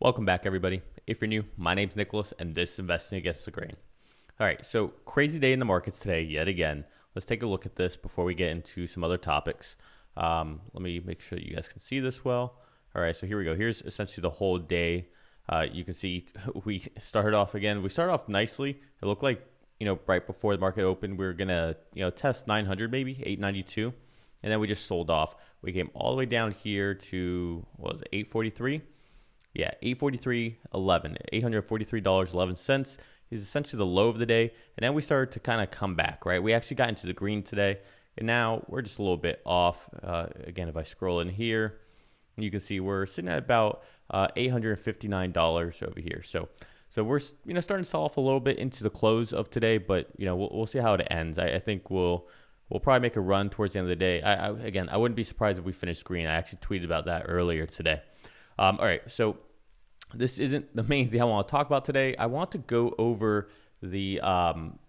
Welcome back, everybody. If you're new, my name's Nicholas, and this is Investing Against the Grain. All right, so crazy day in the markets today, yet again. Let's take a look at this before we get into some other topics. Let me make sure that you guys can see this well. All right, so here we go. Here's essentially the whole day. You can see we started off again. We started off nicely. It looked like, right before the market opened, we were going to, test 900 maybe, 892. And then we just sold off. We came all the way down here to, what was it, 843? Yeah, $843.11, $843.11 is essentially the low of the day. And then we started to kind of come back, right? We actually got into the green today, and now we're just a little bit off. Again, if I scroll in here, you can see we're sitting at about $859 over here. So we're starting to sell off a little bit into the close of today, but we'll see how it ends. I think we'll probably make a run towards the end of the day. I wouldn't be surprised if we finished green. I actually tweeted about that earlier today. All right, so this isn't the main thing I want to talk about today. I want to go over the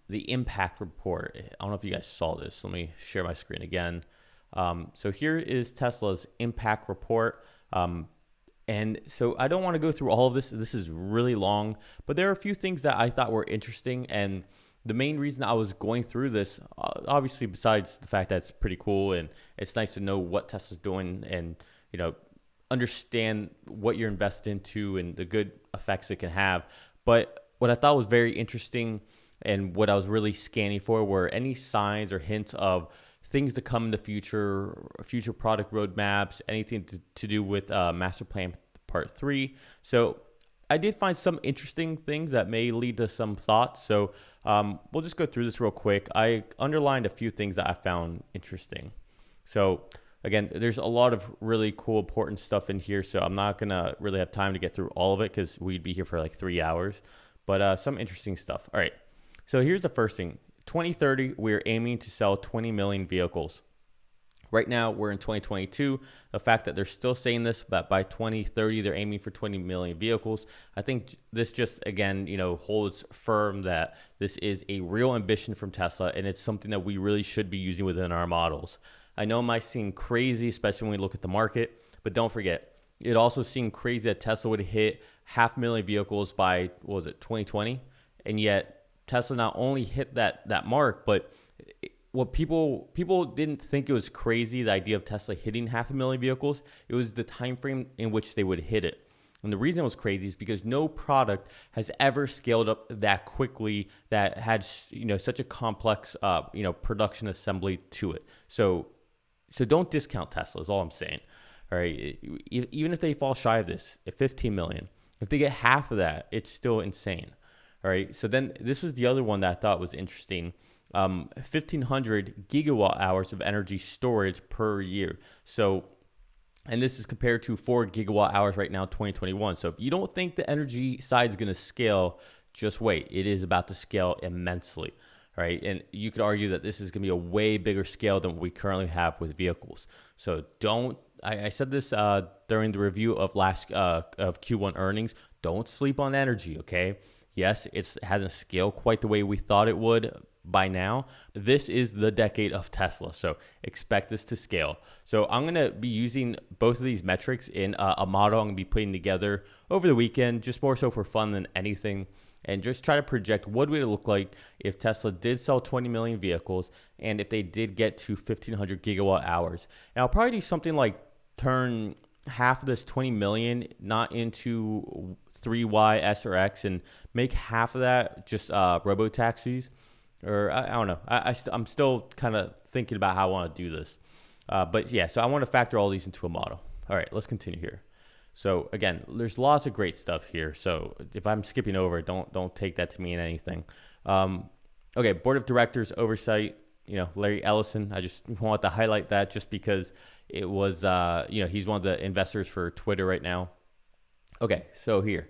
impact report. I don't know if you guys saw this. Let me share my screen again. So here is Tesla's impact report. And so I don't want to go through all of this. This is really long, but there are a few things that I thought were interesting. And the main reason I was going through this, obviously, besides the fact that it's pretty cool and it's nice to know what Tesla's doing and, understand what you're invested into and the good effects it can have. But what I thought was very interesting and what I was really scanning for were any signs or hints of things to come in the future product roadmaps, anything to do with Master Plan Part 3. So I did find some interesting things that may lead to some thoughts. So we'll just go through this real quick. I underlined a few things that I found interesting. So again, there's a lot of really cool, important stuff in here, so I'm not going to really have time to get through all of it because we'd be here for like 3 hours, but some interesting stuff. All right, so here's the first thing. 2030, we're aiming to sell 20 million vehicles. Right now, we're in 2022. The fact that they're still saying this, but by 2030, they're aiming for 20 million vehicles. I think this just, again, holds firm that this is a real ambition from Tesla, and it's something that we really should be using within our models. I know it might seem crazy, especially when we look at the market, but don't forget, it also seemed crazy that Tesla would hit 500,000 vehicles by, 2020? And yet Tesla not only hit that mark, but what people didn't think it was crazy, the idea of Tesla hitting 500,000 vehicles. It was the time frame in which they would hit it. And the reason it was crazy is because no product has ever scaled up that quickly that had, such a complex, production assembly to it. So don't discount Tesla is all I'm saying. All right. Even if they fall shy of this, at 15 million, if they get half of that, it's still insane. All right. So then this was the other one that I thought was interesting. 1,500 gigawatt hours of energy storage per year. So, and this is compared to 4 gigawatt hours right now, 2021. So if you don't think the energy side is going to scale, just wait. It is about to scale immensely. Right. And you could argue that this is going to be a way bigger scale than what we currently have with vehicles. So I said this during the review of of Q1 earnings, don't sleep on energy. OK, yes, it hasn't scaled quite the way we thought it would by now. This is the decade of Tesla. So expect this to scale. So I'm going to be using both of these metrics in a model I'm going to be putting together over the weekend, just more so for fun than anything. And just try to project what would it look like if Tesla did sell 20 million vehicles and if they did get to 1,500 gigawatt hours. And I'll probably do something like turn half of this 20 million not into 3Y, S, or X and make half of that just Robotaxis. Or I don't know. I'm still kind of thinking about how I want to do this. But yeah, so I want to factor all these into a model. All right, let's continue here. So again, there's lots of great stuff here. So if I'm skipping over, don't take that to mean anything. Okay, board of directors oversight. Larry Ellison. I just want to highlight that just because it was, he's one of the investors for Twitter right now. Okay, so here.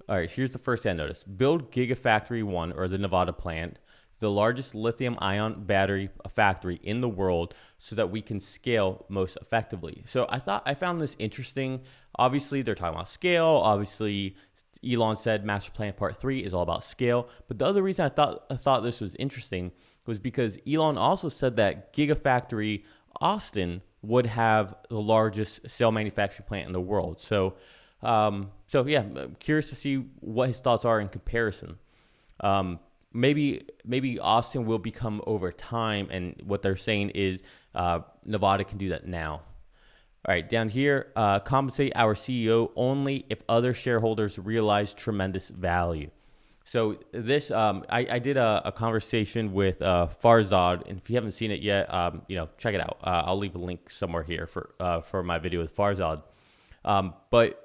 All right, here's the first thing I noticed. Build Gigafactory 1, or the Nevada plant, the largest lithium-ion battery factory in the world so that we can scale most effectively. So I found this interesting. Obviously, they're talking about scale. Obviously, Elon said Master Plan Part 3 is all about scale. But the other reason I thought this was interesting was because Elon also said that Gigafactory Austin would have the largest cell manufacturing plant in the world. So So yeah, I'm curious to see what his thoughts are in comparison. Maybe Austin will become over time, and what they're saying is Nevada can do that now. All right, down here, compensate our CEO only if other shareholders realize tremendous value. So this, I did a conversation with Farzad, and if you haven't seen it yet, check it out. I'll leave a link somewhere here for my video with Farzad. But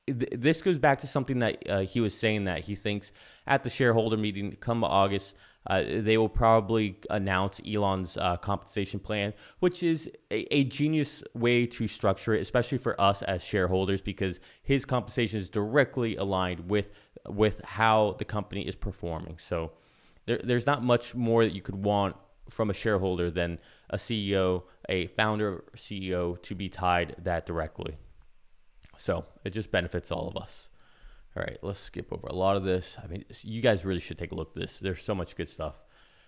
this goes back to something that he was saying, that he thinks at the shareholder meeting come August, they will probably announce Elon's compensation plan, which is a genius way to structure it, especially for us as shareholders, because his compensation is directly aligned with how the company is performing. So there's not much more that you could want from a shareholder than a CEO, a founder CEO, to be tied that directly. So it just benefits all of us. All right, let's skip over a lot of this. I mean, you guys really should take a look at this. There's so much good stuff.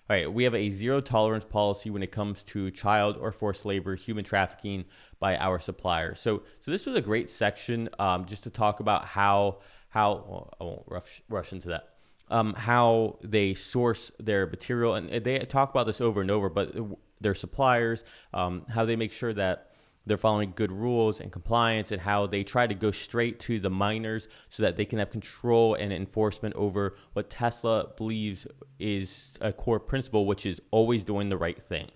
All right, we have a zero tolerance policy when it comes to child or forced labor, human trafficking by our suppliers. So this was a great section just to talk about how well, I won't rush into that. How they source their material, and they talk about this over and over, but their suppliers, how they make sure that they're following good rules and compliance, and how they try to go straight to the miners so that they can have control and enforcement over what Tesla believes is a core principle, which is always doing the right thing.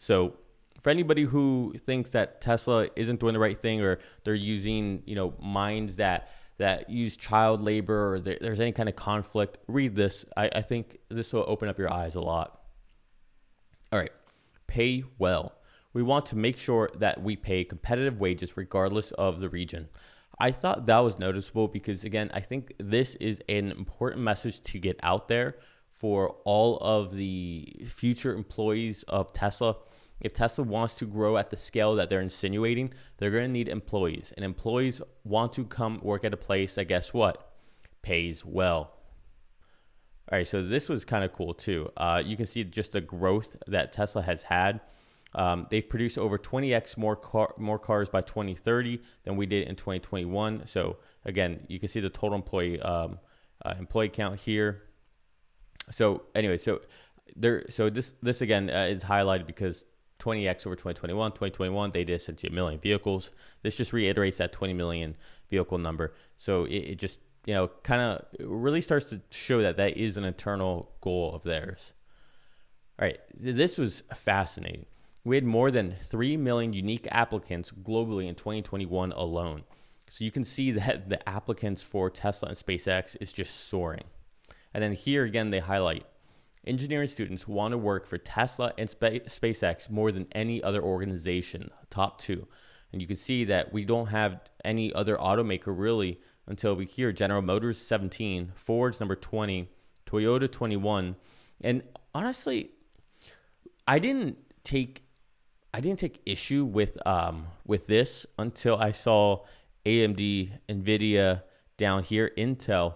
So for anybody who thinks that Tesla isn't doing the right thing, or they're using, mines that use child labor, or there's any kind of conflict, read this. I think this will open up your eyes a lot. All right, pay well. We want to make sure that we pay competitive wages regardless of the region. I thought that was noticeable because, again, I think this is an important message to get out there for all of the future employees of Tesla. If Tesla wants to grow at the scale that they're insinuating, they're going to need employees. And employees want to come work at a place that, guess what, pays well. All right, so this was kind of cool too. You can see just the growth that Tesla has had. They've produced over 20x more cars by 2030 than we did in 2021. So again, you can see the total employee count here. So anyway, this again is highlighted because 20x over 2021, they did essentially 1 million vehicles. This just reiterates that 20 million vehicle number. So it just kind of really starts to show that is an internal goal of theirs. All right, this was fascinating. We had more than 3 million unique applicants globally in 2021 alone. So you can see that the applicants for Tesla and SpaceX is just soaring. And then here again, they highlight engineering students want to work for Tesla and SpaceX more than any other organization, top two. And you can see that we don't have any other automaker really until we hear General Motors 17, Ford's number 20, Toyota 21. And honestly, I didn't take issue with this until I saw AMD, Nvidia down here, Intel.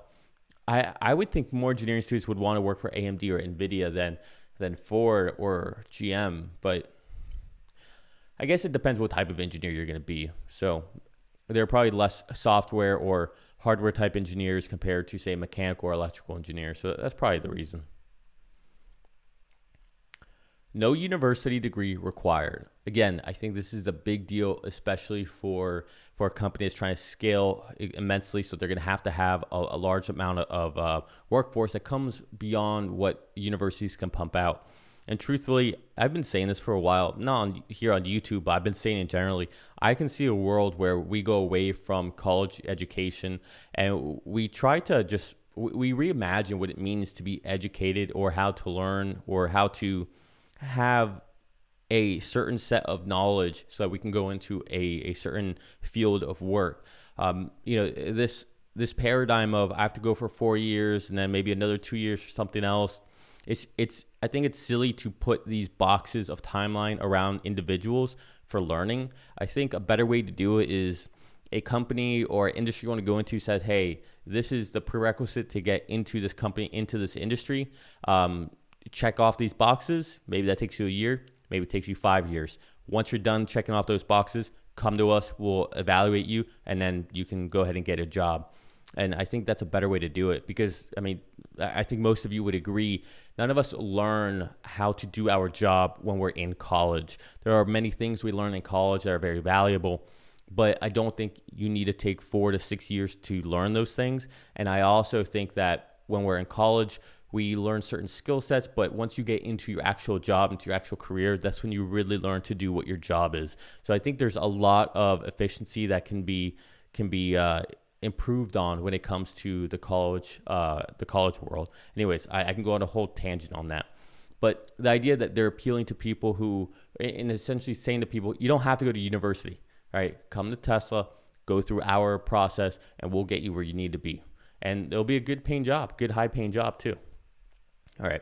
I would think more engineering students would want to work for AMD or Nvidia than Ford or GM, but I guess it depends what type of engineer you're going to be. So there are probably less software or hardware type engineers compared to, say, mechanical or electrical engineers. So that's probably the reason. No university degree required. Again, I think this is a big deal, especially for a company that's trying to scale immensely. So they're going to have a large amount of workforce that comes beyond what universities can pump out. And truthfully, I've been saying this for a while, not here on YouTube, but I've been saying it generally. I can see a world where we go away from college education and we try to we reimagine what it means to be educated, or how to learn, or how to have a certain set of knowledge so that we can go into a certain field of work. This paradigm of I have to go for 4 years and then maybe another 2 years for something else. I think it's silly to put these boxes of timeline around individuals for learning. I think a better way to do it is a company or industry you want to go into says, hey, this is the prerequisite to get into this company, into this industry. Check off these boxes. Maybe that takes you a year. Maybe it takes you 5 years. Once you're done checking off those boxes, come to us, we'll evaluate you, and then you can go ahead and get a job. And I think that's a better way to do it because, I mean, I think most of you would agree, none of us learn how to do our job when we're in college. There are many things we learn in college that are very valuable, but I don't think you need to take 4 to 6 years to learn those things. And I also think that when we're in college, we learn certain skill sets, but once you get into your actual job, into your actual career, that's when you really learn to do what your job is. So I think there's a lot of efficiency that can be improved on when it comes to the college world. Anyways, I can go on a whole tangent on that. But the idea that they're appealing to people who, and essentially saying to people, you don't have to go to university, right? Come to Tesla, go through our process, and we'll get you where you need to be. And it'll be a good paying job, good high paying job too. All right,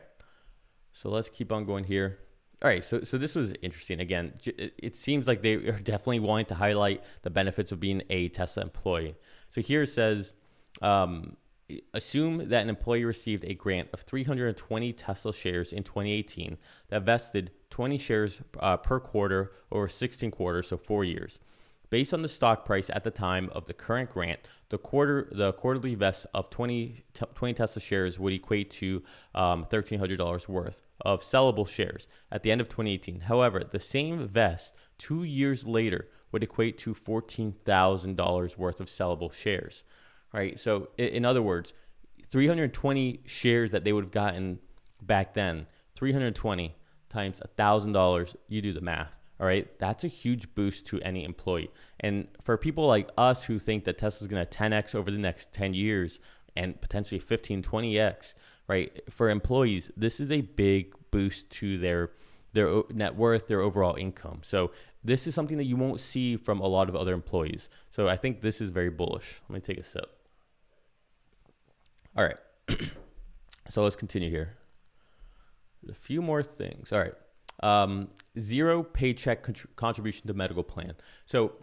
so let's keep on going here. All right, so this was interesting. Again, it seems like they are definitely wanting to highlight the benefits of being a Tesla employee. So here it says, assume that an employee received a grant of 320 Tesla shares in 2018 that vested 20 shares per quarter over 16 quarters, so 4 years. Based on the stock price at the time of the current grant, the quarterly vest of 20 Tesla shares would equate to $1,300 worth of sellable shares at the end of 2018. However, the same vest 2 years later would equate to $14,000 worth of sellable shares, right? So in other words, 320 shares that they would have gotten back then, 320 times $1,000, you do the math. All right, that's a huge boost to any employee. And for people like us who think that Tesla's going to 10x over the next 10 years and potentially 15, 20x, right? For employees, this is a big boost to their net worth, their overall income. So this is something that you won't see from a lot of other employees. So I think this is very bullish. Let me take a sip. All right, so let's continue here. A few more things. All right. Zero paycheck contribution to medical plan. So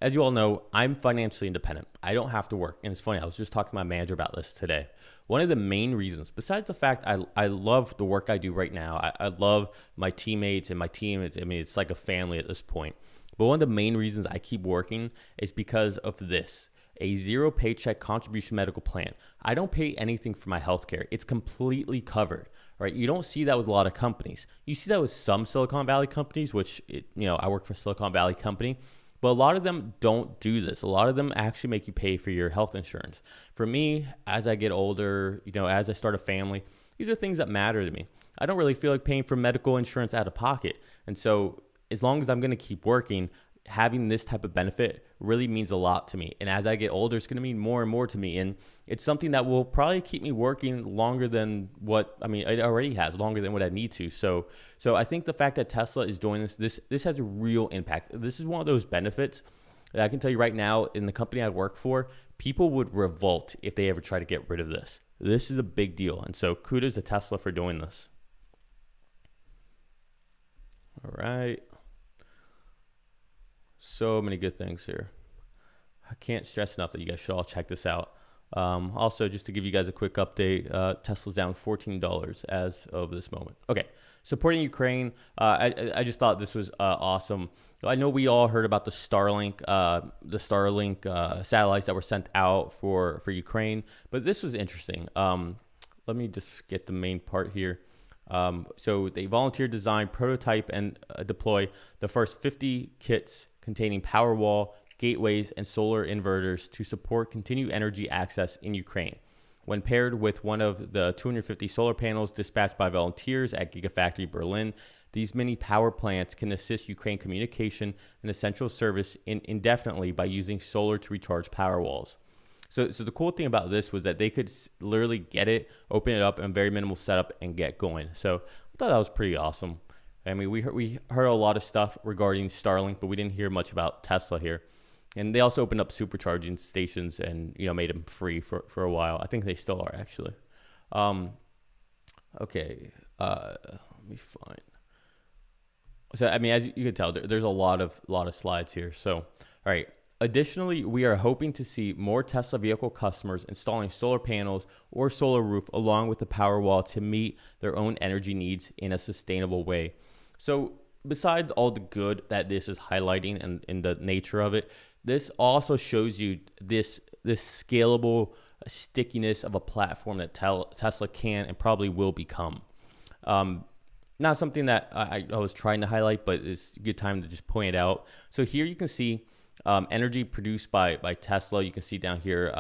as you all know, I'm financially independent. I don't have to work. And it's funny, I was just talking to my manager about this today. One of the main reasons, besides the fact I love the work I do right now, I love my teammates and my team. It's like a family at this point. But one of the main reasons I keep working is because of this. A zero paycheck contribution medical plan. I don't pay anything for my healthcare. It's completely covered, right? You don't see that with a lot of companies. You see that with some Silicon Valley companies, which, I work for a Silicon Valley company, but a lot of them don't do this. A lot of them actually make you pay for your health insurance. For me, as I get older, as I start a family, these are things that matter to me. I don't really feel like paying for medical insurance out of pocket. And so as long as I'm going to keep working, having this type of benefit really means a lot to me. And as I get older, it's going to mean more and more to me. And it's something that will probably keep me working longer than it already has, longer than what I need to. So I think the fact that Tesla is doing this has a real impact. This is one of those benefits that I can tell you right now, in the company I work for, people would revolt if they ever try to get rid of this. This is a big deal. And so kudos to Tesla for doing this. All right. So many good things here. I can't stress enough that you guys should all check this out. Also, just to give you guys a quick update, Tesla's down $14 as of this moment. Okay, supporting Ukraine. I just thought this was awesome. I know we all heard about the Starlink satellites that were sent out for Ukraine, but this was interesting. Let me just get the main part here. So they volunteered, design, prototype, and deploy the first 50 kits containing Powerwall, gateways, and solar inverters to support continued energy access in Ukraine. When paired with one of the 250 solar panels dispatched by volunteers at Gigafactory Berlin, these mini power plants can assist Ukraine communication and essential service indefinitely by using solar to recharge Powerwalls. So the cool thing about this was that they could literally get it, open it up, and very minimal setup and get going. So I thought that was pretty awesome. I mean, we heard a lot of stuff regarding Starlink, but we didn't hear much about Tesla here. And they also opened up supercharging stations and made them free for a while. I think they still are actually. Okay, let me find. So I mean, as you can tell, there's a lot of slides here. So all right. Additionally, we are hoping to see more Tesla vehicle customers installing solar panels or solar roof along with the Powerwall to meet their own energy needs in a sustainable way. So besides all the good that this is highlighting and in the nature of it, this also shows you this scalable stickiness of a platform that Tesla can and probably will become. Not something that I was trying to highlight, but it's a good time to just point it out. So here you can see energy produced by Tesla. You can see down here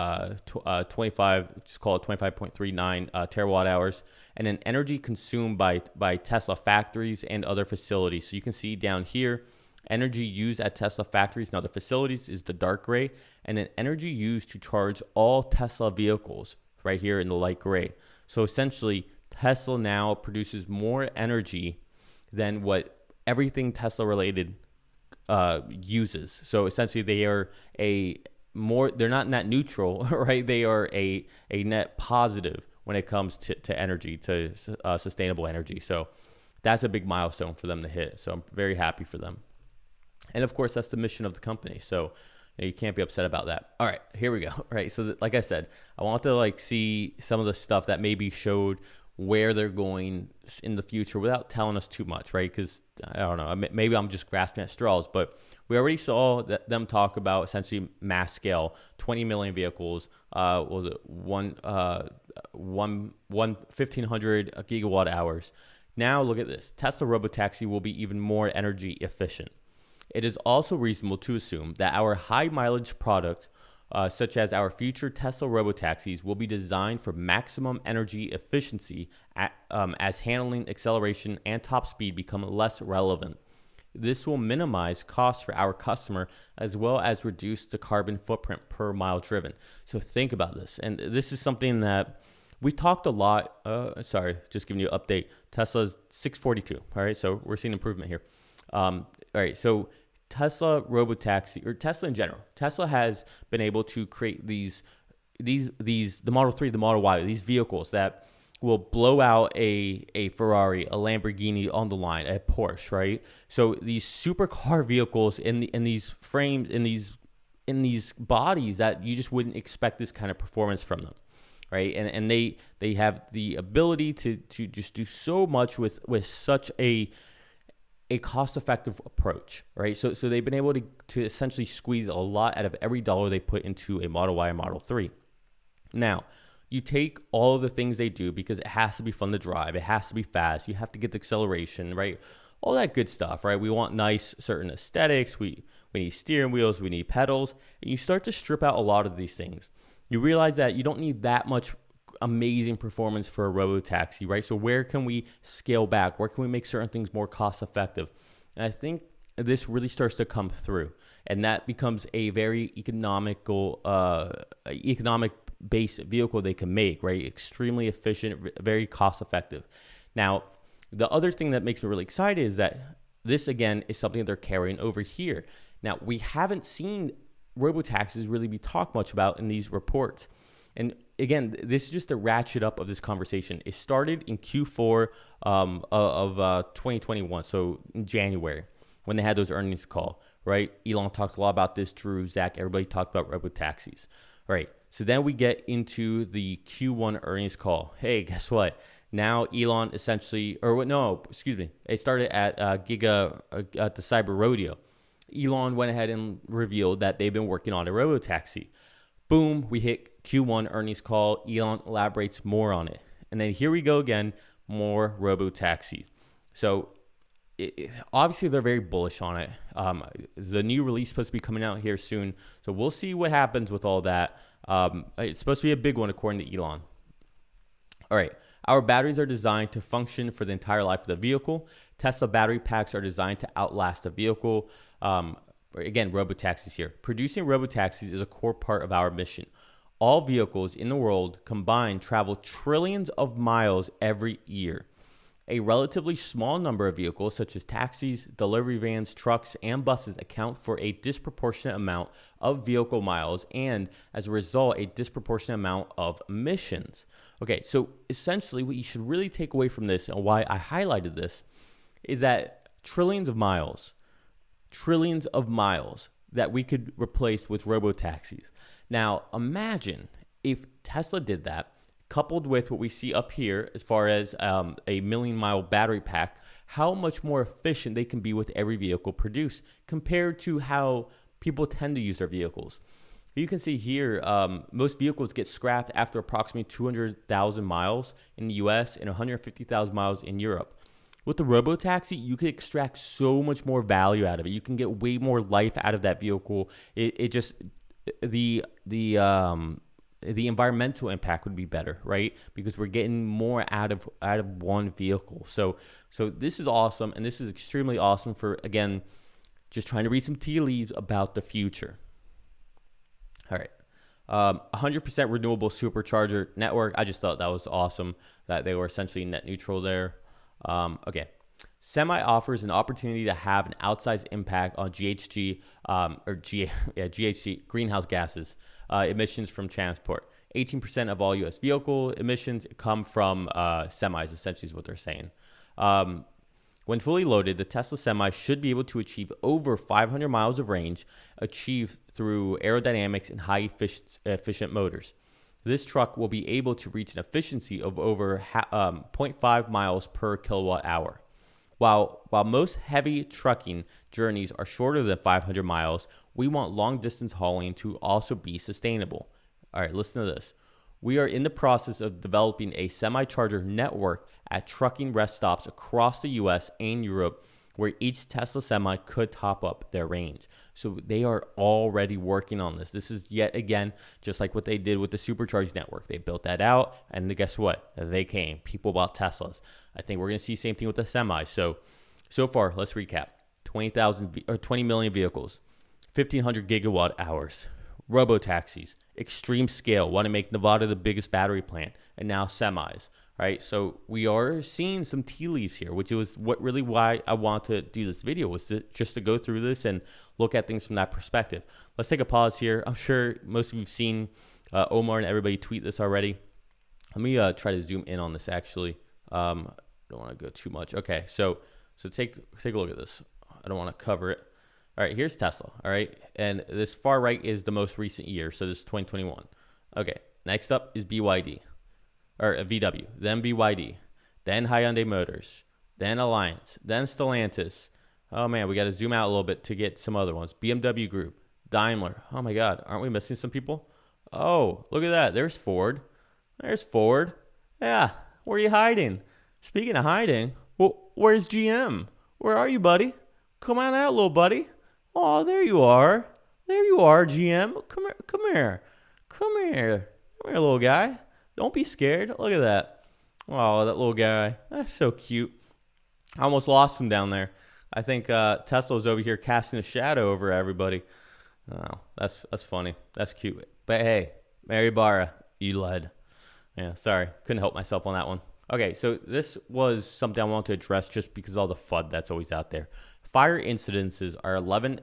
25, just call it 25.39 terawatt hours, and then energy consumed by Tesla factories and other facilities. So you can see down here, energy used at Tesla factories and other facilities is the dark gray, and then energy used to charge all Tesla vehicles right here in the light gray. So essentially, Tesla now produces more energy than what everything Tesla related uses. So essentially, they are they're not net neutral, right? They are a net positive when it comes to energy, to sustainable energy. So that's a big milestone for them to hit. So I'm very happy for them. And of course, that's the mission of the company. So you can't be upset about that. All right, here we go. Right. So like I said, I want to see some of the stuff that maybe showed where they're going in the future without telling us too much, right? Because I don't know, maybe I'm just grasping at straws, but we already saw them talk about essentially mass scale, 20 million vehicles, was it 1,500 gigawatt hours. Now look at this. Tesla Robotaxi will be even more energy efficient. It is also reasonable to assume that our high mileage products, such as our future Tesla Robotaxis, will be designed for maximum energy efficiency as handling, acceleration, and top speed become less relevant. This will minimize costs for our customer as well as reduce the carbon footprint per mile driven. So think about this. And this is something that we talked a lot. Just giving you an update. Tesla's 642. All right. So we're seeing improvement here. All right. So Tesla Robotaxi, or Tesla in general, Tesla has been able to create the Model 3, the Model Y, these vehicles that will blow out a Ferrari, a Lamborghini on the line, a Porsche, right? So these supercar vehicles in these frames, in these bodies that you just wouldn't expect this kind of performance from them, right? And they have the ability to just do so much with such a cost-effective approach, right? So they've been able to essentially squeeze a lot out of every dollar they put into a Model Y and Model 3. Now, you take all of the things they do because it has to be fun to drive. It has to be fast. You have to get the acceleration, right? All that good stuff, right? We want nice certain aesthetics. We need steering wheels. We need pedals. And you start to strip out a lot of these things. You realize that you don't need that much amazing performance for a Robotaxi, right? So where can we scale back? Where can we make certain things more cost effective? And I think this really starts to come through, and that becomes a very economic based vehicle they can make, right? Extremely efficient, very cost effective. Now, the other thing that makes me really excited is that this again is something they're carrying over here. Now, we haven't seen Robotaxis really be talked much about in these reports. And again, this is just a ratchet up of this conversation. It started in Q4 of 2021, so in January, when they had those earnings call, right? Elon talks a lot about this, Drew, Zach, everybody talked about Robotaxis, right? So then we get into the Q1 earnings call. Hey, guess what? Now Elon essentially, it started at at the Cyber Rodeo. Elon went ahead and revealed that they've been working on a Robotaxi. Boom, we hit Q1 earnings call. Elon elaborates more on it. And then here we go again, more Robotaxi. So obviously they're very bullish on it. The new release is supposed to be coming out here soon. So we'll see what happens with all that. It's supposed to be a big one according to Elon. All right. Our batteries are designed to function for the entire life of the vehicle. Tesla battery packs are designed to outlast the vehicle. Again, Robotaxis here. Producing Robotaxis is a core part of our mission. All vehicles in the world combined travel trillions of miles every year. A relatively small number of vehicles, such as taxis, delivery vans, trucks, and buses, account for a disproportionate amount of vehicle miles and, as a result, a disproportionate amount of emissions. Okay, so essentially what you should really take away from this, and why I highlighted this, is that trillions of miles that we could replace with Robotaxis. Now, imagine if Tesla did that, coupled with what we see up here as far as a million-mile battery pack. how much more efficient they can be with every vehicle produced compared to how people tend to use their vehicles. You can see here, most vehicles get scrapped after approximately 200,000 miles in the US and 150,000 miles in Europe. With the Robotaxi, you can extract so much more value out of it. You can get way more life out of that vehicle. The environmental impact would be better, right? Because we're getting more out of one vehicle. So this is awesome, and this is extremely awesome for, again, just trying to read some tea leaves about the future. All right. 100% renewable supercharger network. I just thought that was awesome that they were essentially net neutral there. Okay. Semi offers an opportunity to have an outsized impact on GHG greenhouse gases emissions from transport. 18% of all U.S. vehicle emissions come from semis, essentially is what they're saying. When fully loaded, the Tesla Semi should be able to achieve over 500 miles of range, achieved through aerodynamics and high efficient motors. This truck will be able to reach an efficiency of over 0.5 miles per kilowatt hour. While most heavy trucking journeys are shorter than 500 miles, we want long distance hauling to also be sustainable. All right, listen to this. We are in the process of developing a semi-charger network at trucking rest stops across the US and Europe where each Tesla Semi could top up their range. So they are already working on this. This is yet again, just like what they did with the supercharge network. They built that out, and guess what? They came. People bought Teslas. I think we're going to see the same thing with the Semi. So far, let's recap. 20 million vehicles, 1,500 gigawatt hours, Robotaxis, extreme scale, want to make Nevada the biggest battery plant, and now semis, right? So we are seeing some tea leaves here, which was why I want to do this video, was just to go through this and look at things from that perspective. Let's take a pause here. I'm sure most of you have seen Omar and everybody tweet this already. Let me try to zoom in on this actually. I don't want to go too much. Okay, so take a look at this. I don't want to cover it. All right, here's Tesla, all right? And this far right is the most recent year, so this is 2021. Okay, next up is BYD, or VW, then BYD, then Hyundai Motors, then Alliance, then Stellantis. Oh man, we got to zoom out a little bit to get some other ones. BMW Group, Daimler. Oh my God, aren't we missing some people? Oh, look at that. There's Ford. There's Ford. Yeah, where are you hiding? Speaking of hiding, well, where's GM? Where are you, buddy? Come on out, little buddy. Oh, there you are. There you are, GM. Come here. Come here. Come here, little guy. Don't be scared. Look at that. Oh, that little guy. That's so cute. I almost lost him down there. I think Tesla's over here casting a shadow over everybody. Oh, that's funny. That's cute. But hey, Mary Barra, you led. Yeah, sorry. Couldn't help myself on that one. Okay, so this was something I wanted to address just because of all the FUD that's always out there. Fire incidences are 11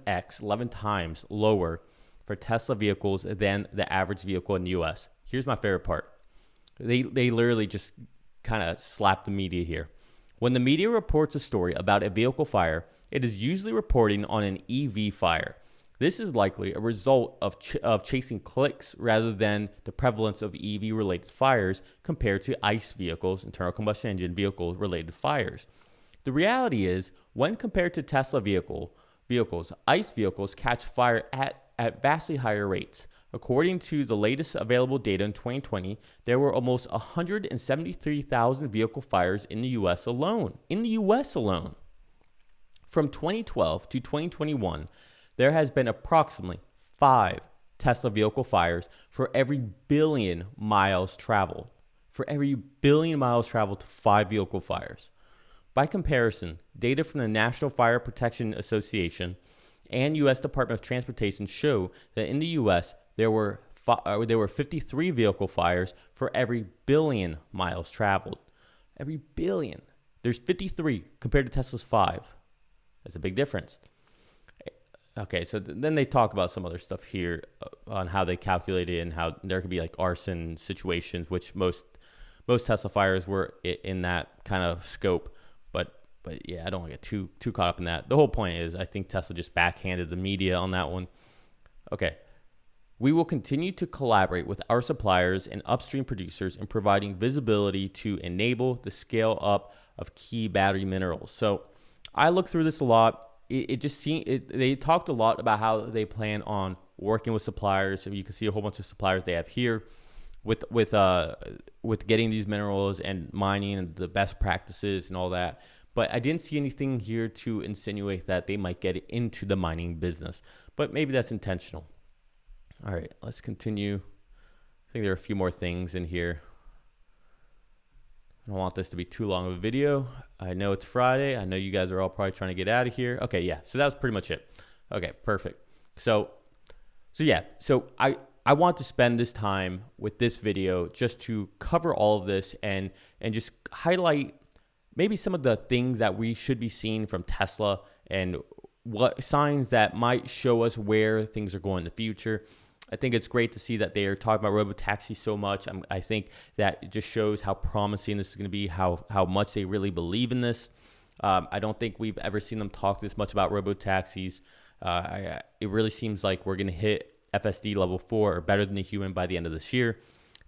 times lower for Tesla vehicles than the average vehicle in the US. Here's my favorite part. They literally just kind of slap the media here. When the media reports a story about a vehicle fire, it is usually reporting on an EV fire. This is likely a result of chasing clicks rather than the prevalence of EV-related fires compared to ICE vehicles, internal combustion engine vehicle-related fires. The reality is, when compared to Tesla vehicles, ICE vehicles catch fire at vastly higher rates. According to the latest available data in 2020, there were almost 173,000 vehicle fires in the US alone. From 2012 to 2021, there has been approximately 5 Tesla vehicle fires for every billion miles traveled. For every billion miles traveled, 5 vehicle fires. By comparison, data from the National Fire Protection Association and U.S. Department of Transportation show that in the U.S., there were 53 vehicle fires for every billion miles traveled. Every billion. There's 53 compared to Tesla's 5. That's a big difference. Okay, so then they talk about some other stuff here on how they calculate it and how there could be like arson situations, which most Tesla fires were in that kind of scope. But yeah, I don't want to get too caught up in that. The whole point is I think Tesla just backhanded the media on that one. Okay. We will continue to collaborate with our suppliers and upstream producers in providing visibility to enable the scale up of key battery minerals. So I looked through this a lot. It just seemed they talked a lot about how they plan on working with suppliers. And you can see a whole bunch of suppliers they have here with getting these minerals and mining and the best practices and all that. But I didn't see anything here to insinuate that they might get into the mining business. But maybe that's intentional. All right, let's continue. I think there are a few more things in here. I don't want this to be too long of a video. I know it's Friday. I know you guys are all probably trying to get out of here. Okay, yeah, so that was pretty much it. Okay, perfect. So I want to spend this time with this video just to cover all of this and just highlight maybe some of the things that we should be seeing from Tesla and what signs that might show us where things are going in the future. I think it's great to see that they are talking about Robotaxi so much. I think that it just shows how promising this is going to be, how much they really believe in this. I don't think we've ever seen them talk this much about Robotaxis. It really seems like we're going to hit FSD level 4 or better than a human by the end of this year.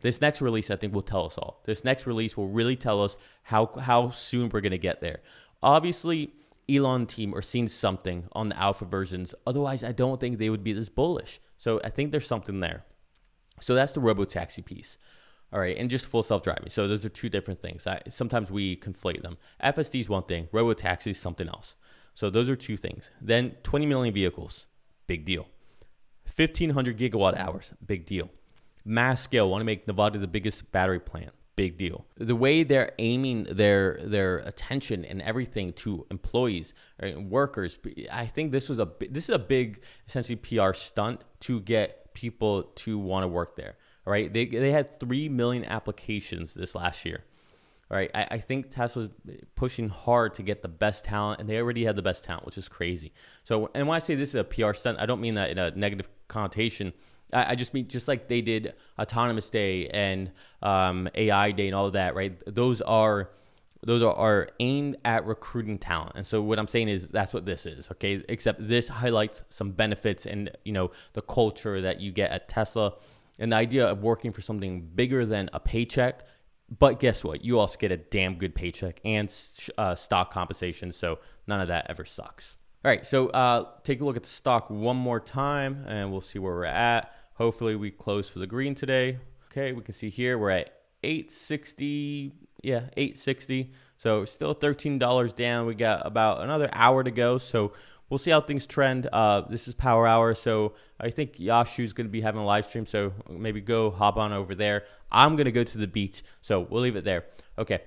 This next release, I think, will tell us all. This next release will really tell us how soon we're going to get there. Obviously, Elon team are seeing something on the alpha versions. Otherwise, I don't think they would be this bullish. So I think there's something there. So that's the Robotaxi piece. All right, and just full self-driving. So those are two different things. Sometimes we conflate them. FSD is one thing. Robotaxi is something else. So those are two things. Then 20 million vehicles. Big deal. 1,500 gigawatt hours. Big deal. Mass scale, want to make Nevada the biggest battery plant. Big deal. The way they're aiming their attention and everything to employees and workers, I think this is a big essentially PR stunt to get people to want to work there. All right, they had 3 million applications this last year. All right, I think Tesla's pushing hard to get the best talent, and they already had the best talent, which is crazy. So, and when I say this is a PR stunt, I don't mean that in a negative connotation. I just mean just like they did Autonomous Day and AI Day and all of that, right? Those are aimed at recruiting talent. And so what I'm saying is that's what this is, okay? Except this highlights some benefits and, the culture that you get at Tesla and the idea of working for something bigger than a paycheck. But guess what? You also get a damn good paycheck and stock compensation. So none of that ever sucks. All right, so take a look at the stock one more time, and we'll see where we're at. Hopefully, we close for the green today. Okay, we can see here we're at 860. Yeah, 860. So still $13 down. We got about another hour to go. So we'll see how things trend. This is Power Hour, so I think Yashu's going to be having a live stream. So maybe go hop on over there. I'm going to go to the beach, so we'll leave it there. Okay,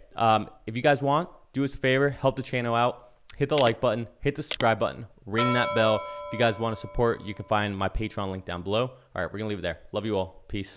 if you guys want, do us a favor, help the channel out. Hit the like button, hit the subscribe button, ring that bell. If you guys want to support, you can find my Patreon link down below. All right, we're going to leave it there. Love you all. Peace.